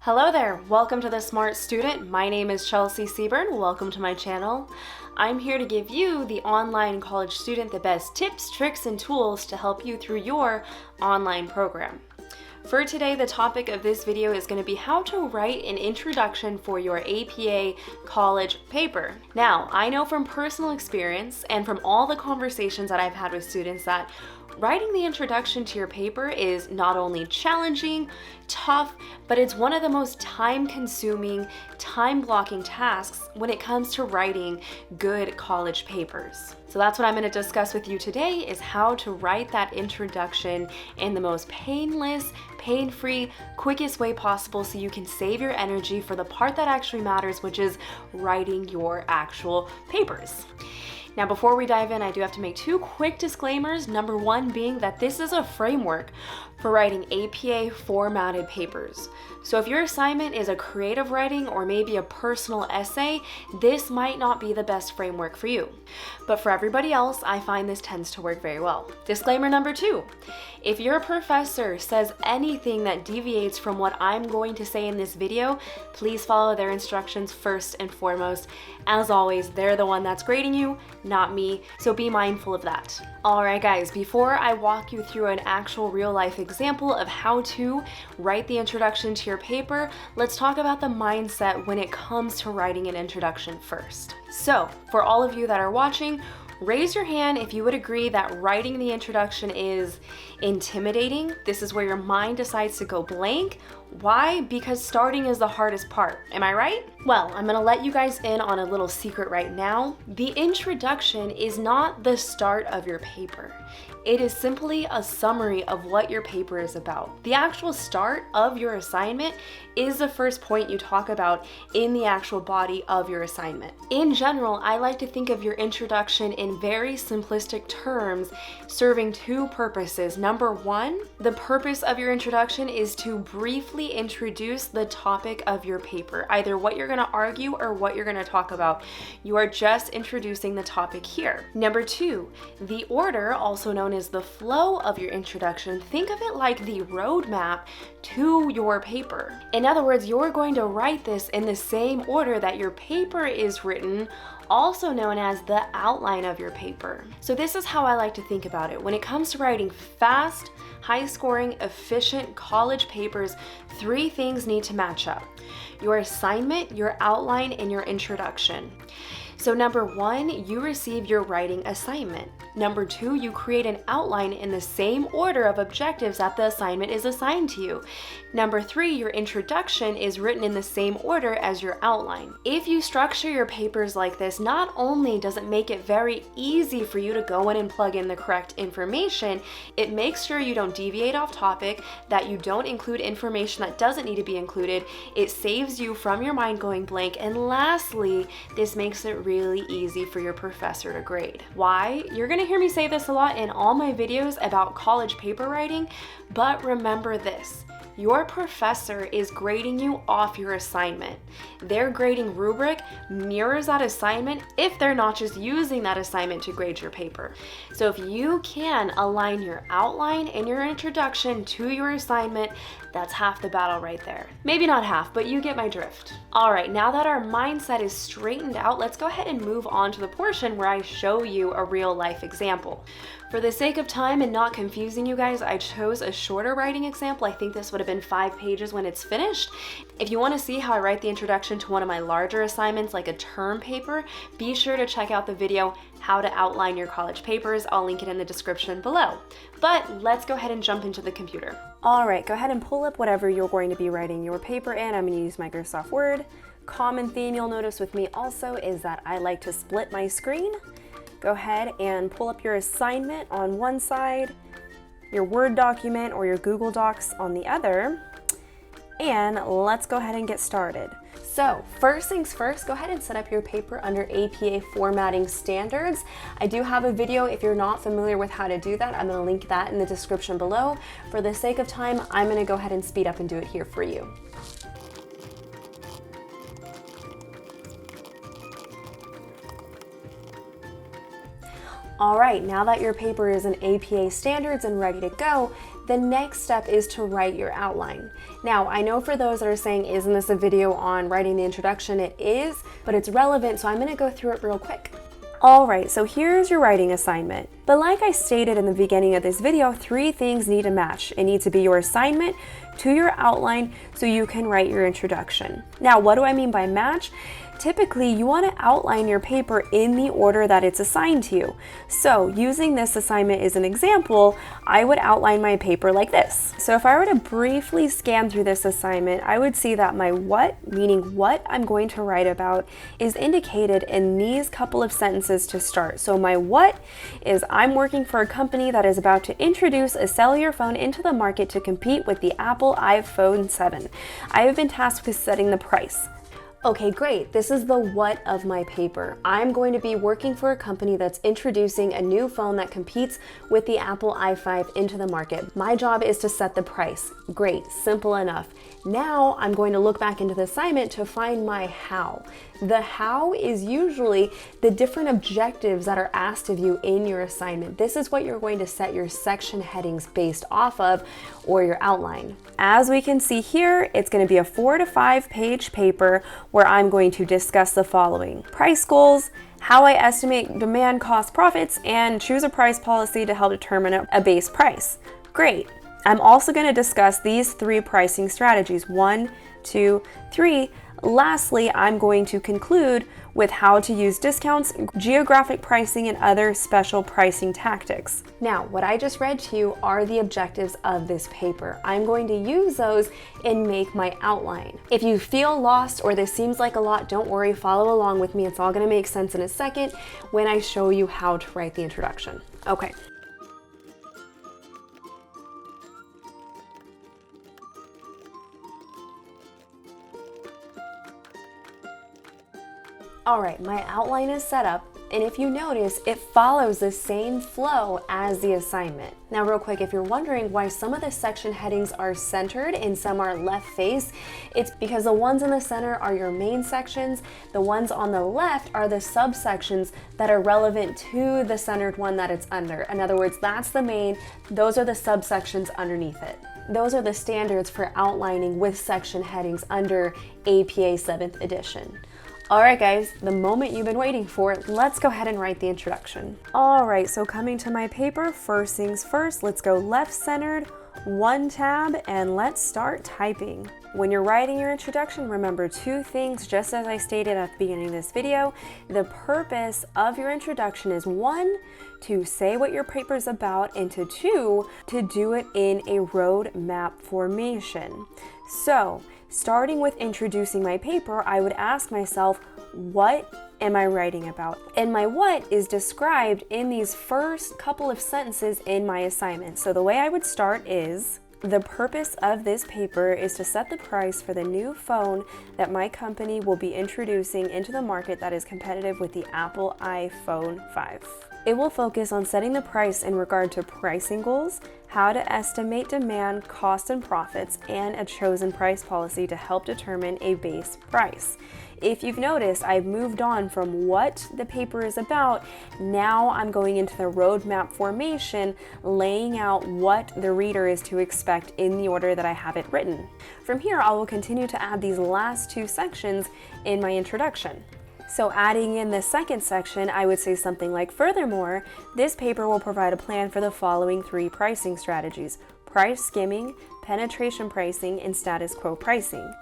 Hello there, welcome to The Smart Student. My name is Chelsea Seaburn. Welcome to my channel. I'm here to give you, the online college student, the best tips, tricks, and tools to help you through your online program. For today, the topic of this video is going to be how to write an introduction for your APA college paper. Now, I know from personal experience and from all the conversations that I've had with students that writing the introduction to your paper is not only challenging, tough, but it's one of the most time-consuming, time-blocking tasks when it comes to writing good college papers. So that's what I'm going to discuss with you today, is how to write that introduction in the most painless, pain-free, quickest way possible so you can save your energy for the part that actually matters, which is writing your actual papers. Now, before we dive in, I do have to make two quick disclaimers. Number one being that this is a framework for writing APA formatted papers. So if your assignment is a creative writing or maybe a personal essay, this might not be the best framework for you. But for everybody else, I find this tends to work very well. Disclaimer number two, if your professor says anything that deviates from what I'm going to say in this video, please follow their instructions first and foremost. As always, they're the one that's grading you, not me, so be mindful of that. Alright guys, before I walk you through an actual real life example of how to write the introduction to your paper, let's talk about the mindset when it comes to writing an introduction first. So, for all of you that are watching, raise your hand if you would agree that writing the introduction is intimidating. This is where your mind decides to go blank. Why? Because starting is the hardest part. Am I right? Well, I'm gonna let you guys in on a little secret right now. The introduction is not the start of your paper. It is simply a summary of what your paper is about. The actual start of your assignment is the first point you talk about in the actual body of your assignment. In general, I like to think of your introduction in very simplistic terms, serving two purposes. Number one, the purpose of your introduction is to briefly introduce the topic of your paper, either what you're going to argue or what you're going to talk about. You are just introducing the topic here. Number two, the order, also known as the flow of your introduction, think of it like the roadmap to your paper. In other words, you're going to write this in the same order that your paper is written, also known as the outline of your paper. So this is how I like to think about it. When it comes to writing fast, high-scoring, efficient college papers, three things need to match up: your assignment, your outline, and your introduction. So number one, you receive your writing assignment. Number two, you create an outline in the same order of objectives that the assignment is assigned to you. Number three, your introduction is written in the same order as your outline. If you structure your papers like this, not only does it make it very easy for you to go in and plug in the correct information, it makes sure you don't deviate off topic, that you don't include information that doesn't need to be included. It saves you from your mind going blank. And lastly, this makes it really easy for your professor to grade. Why? You're gonna hear me say this a lot in all my videos about college paper writing, but remember this: your professor is grading you off your assignment. Their grading rubric mirrors that assignment if they're not just using that assignment to grade your paper. So if you can align your outline and your introduction to your assignment, that's half the battle right there. Maybe not half, but you get my drift. All right, now that our mindset is straightened out, let's go ahead and move on to the portion where I show you a real life example. For the sake of time and not confusing you guys, I chose a shorter writing example. I think this would have been 5 pages when it's finished. If you want to see how I write the introduction to one of my larger assignments, like a term paper, be sure to check out the video, How to Outline Your College Papers. I'll link it in the description below. But let's go ahead and jump into the computer. All right, go ahead and pull up whatever you're going to be writing your paper in. I'm going to use Microsoft Word. Common theme you'll notice with me also is that I like to split my screen. Go ahead and pull up your assignment on one side, your Word document or your Google Docs on the other, and let's go ahead and get started. So first things first, go ahead and set up your paper under APA formatting standards. I do have a video if you're not familiar with how to do that. I'm going to link that in the description below. For the sake of time, I'm going to go ahead and speed up and do it here for you. All right, now that your paper is in APA standards and ready to go, The next step is to write your outline. Now, I know for those that are saying, isn't this a video on writing the introduction? It is, but it's relevant, so I'm gonna go through it real quick. All right, so here's your writing assignment. But like I stated in the beginning of this video, 3 things need to match. It needs to be your assignment to your outline so you can write your introduction. Now, what do I mean by match? Typically, you want to outline your paper in the order that it's assigned to you. So using this assignment as an example, I would outline my paper like this. So if I were to briefly scan through this assignment, I would see that my what, meaning what I'm going to write about, is indicated in these couple of sentences to start. So my what is I'm working for a company that is about to introduce a cellular phone into the market to compete with the Apple iPhone 7. I have been tasked with setting the price. Okay, great. This is the what of my paper. I'm going to be working for a company that's introducing a new phone that competes with the Apple i5 into the market. My job is to set the price. Great, simple enough. Now I'm going to look back into the assignment to find my how. The how is usually the different objectives that are asked of you in your assignment. This is what you're going to set your section headings based off of, or your outline. As we can see here, it's going to be a 4 to 5 page paper where I'm going to discuss the following: price goals, how I estimate demand, cost, profits, and choose a price policy to help determine a base price. Great. I'm also going to discuss these 3 pricing strategies: 1, 2, 3. Lastly, I'm going to conclude with how to use discounts, geographic pricing, and other special pricing tactics. Now, what I just read to you are the objectives of this paper. I'm going to use those and make my outline. If you feel lost or this seems like a lot, don't worry, follow along with me. It's all going to make sense in a second when I show you how to write the introduction. Okay. All right, my outline is set up, and if you notice, it follows the same flow as the assignment. Now, real quick, if you're wondering why some of the section headings are centered and some are left face, it's because the ones in the center are your main sections. The ones on the left are the subsections that are relevant to the centered one that it's under. In other words, that's the main, those are the subsections underneath it. Those are the standards for outlining with section headings under APA 7th edition. All right, guys, the moment you've been waiting for, let's go ahead and write the introduction. All right, so coming to my paper, first things first, let's go left-centered, 1 tab, and let's start typing. When you're writing your introduction, remember 2 things, just as I stated at the beginning of this video. The purpose of your introduction is 1, to say what your paper is about, and 2, to do it in a roadmap formation. So, starting with introducing my paper, I would ask myself, what am I writing about? And my what is described in these first couple of sentences in my assignment. So the way I would start is, the purpose of this paper is to set the price for the new phone that my company will be introducing into the market that is competitive with the Apple iPhone 5. It will focus on setting the price in regard to pricing goals, how to estimate demand, cost, and profits, and a chosen price policy to help determine a base price. If you've noticed, I've moved on from what the paper is about. Now I'm going into the roadmap formation, laying out what the reader is to expect in the order that I have it written. From here, I will continue to add these last 2 sections in my introduction. So adding in the second section, I would say something like, furthermore, this paper will provide a plan for the following 3 pricing strategies: price skimming, penetration pricing, and status quo pricing.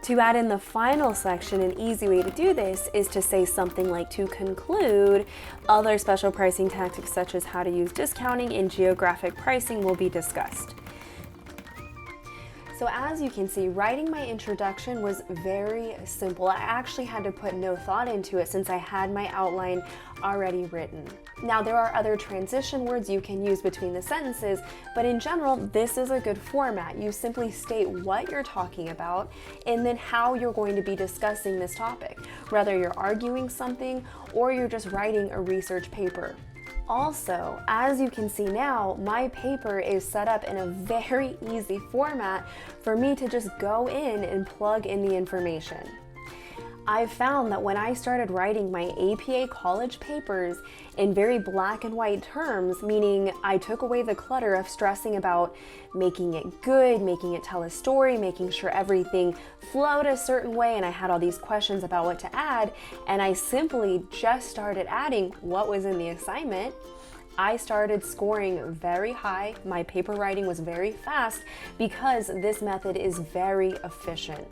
To add in the final section, an easy way to do this is to say something like, to conclude, other special pricing tactics such as how to use discounting and geographic pricing will be discussed. So as you can see, writing my introduction was very simple. I actually had to put no thought into it since I had my outline already written. Now, there are other transition words you can use between the sentences, but in general, this is a good format. You simply state what you're talking about and then how you're going to be discussing this topic, whether you're arguing something or you're just writing a research paper. Also, as you can see now, my paper is set up in a very easy format for me to just go in and plug in the information. I've found that when I started writing my APA college papers in very black and white terms, meaning I took away the clutter of stressing about making it good, making it tell a story, making sure everything flowed a certain way, and I had all these questions about what to add, and I simply just started adding what was in the assignment, I started scoring very high. My paper writing was very fast because this method is very efficient.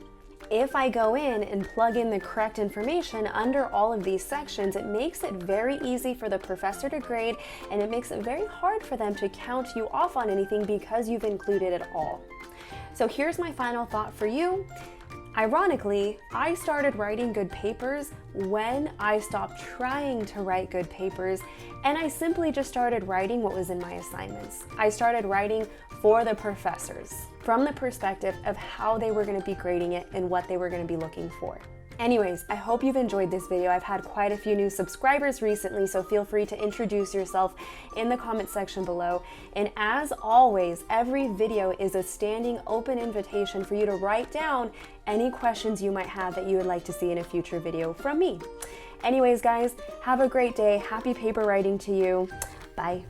If I go in and plug in the correct information under all of these sections, it makes it very easy for the professor to grade, and it makes it very hard for them to count you off on anything because you've included it all. So here's my final thought for you. Ironically, I started writing good papers when I stopped trying to write good papers, and I simply just started writing what was in my assignments. I started writing for the professors from the perspective of how they were going to be grading it and what they were going to be looking for. Anyways, I hope you've enjoyed this video. I've had quite a few new subscribers recently, so feel free to introduce yourself in the comment section below. And as always, every video is a standing open invitation for you to write down any questions you might have that you would like to see in a future video from me. Anyways, guys, have a great day. Happy paper writing to you. Bye.